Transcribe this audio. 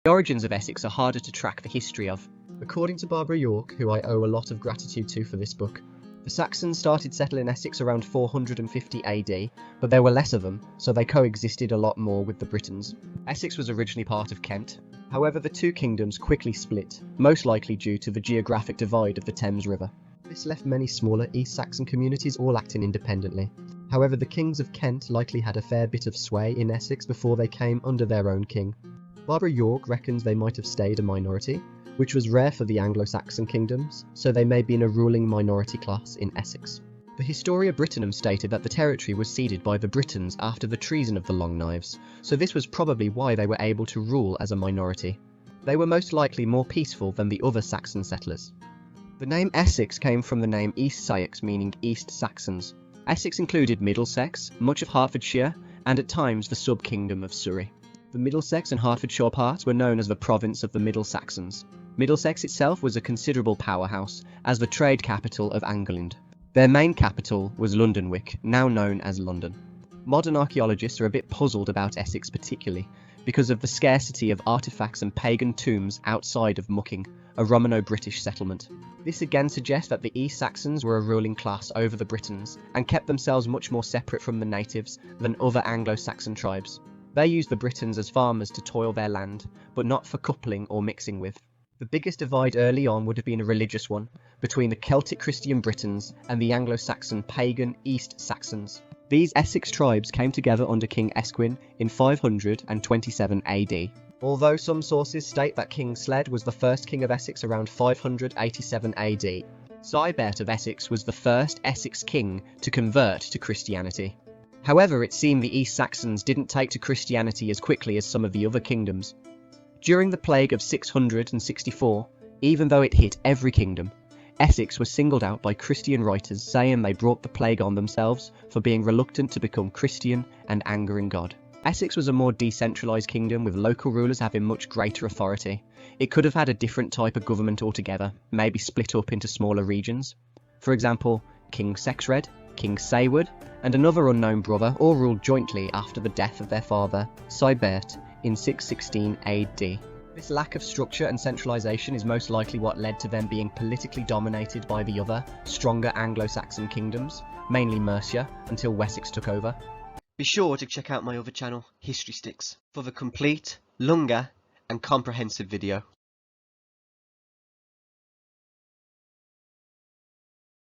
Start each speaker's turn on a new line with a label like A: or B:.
A: The origins of Essex are harder to track the history of.
B: According to Barbara York, who I owe a lot of gratitude to for this book, the Saxons started settling Essex around 450 AD, but there were less of them, so they coexisted a lot more with the Britons. Essex was originally part of Kent. However, the two kingdoms quickly split, most likely due to the geographic divide of the Thames River. This left many smaller East Saxon communities all acting independently. However, the kings of Kent likely had a fair bit of sway in Essex before they came under their own king. Barbara York reckons they might have stayed a minority, which was rare for the Anglo-Saxon kingdoms, so they may have been a ruling minority class in Essex. The Historia Brittonum stated that the territory was ceded by the Britons after the treason of the Long Knives, so this was probably why they were able to rule as a minority. They were most likely more peaceful than the other Saxon settlers. The name Essex came from the name East Saxons, meaning East Saxons. Essex included Middlesex, much of Hertfordshire, and at times the sub-kingdom of Surrey. The Middlesex and Hertfordshire parts were known as the province of the Middle Saxons. Middlesex itself was a considerable powerhouse, as the trade capital of England. Their main capital was Londonwick, now known as London. Modern archaeologists are a bit puzzled about Essex particularly, because of the scarcity of artefacts and pagan tombs outside of Mucking, a Romano-British settlement. This again suggests that the East Saxons were a ruling class over the Britons, and kept themselves much more separate from the natives than other Anglo-Saxon tribes. They used the Britons as farmers to toil their land, but not for coupling or mixing with. The biggest divide early on would have been a religious one, between the Celtic Christian Britons and the Anglo-Saxon pagan East Saxons. These Essex tribes came together under King Esquin in 527 AD. Although some sources state that King Sled was the first king of Essex around 587 AD. Cybert of Essex was the first Essex king to convert to Christianity. However, it seemed the East Saxons didn't take to Christianity as quickly as some of the other kingdoms. During the plague of 664, even though it hit every kingdom, Essex was singled out by Christian writers saying they brought the plague on themselves for being reluctant to become Christian and angering God. Essex was a more decentralised kingdom with local rulers having much greater authority. It could have had a different type of government altogether, maybe split up into smaller regions. For example, King Sexred, King Sayward, and another unknown brother all ruled jointly after the death of their father, Cybert, in 616 AD. This lack of structure and centralisation is most likely what led to them being politically dominated by the other, stronger Anglo-Saxon kingdoms, mainly Mercia, until Wessex took over.
C: Be sure to check out my other channel, History Sticks, for the complete, longer and comprehensive video.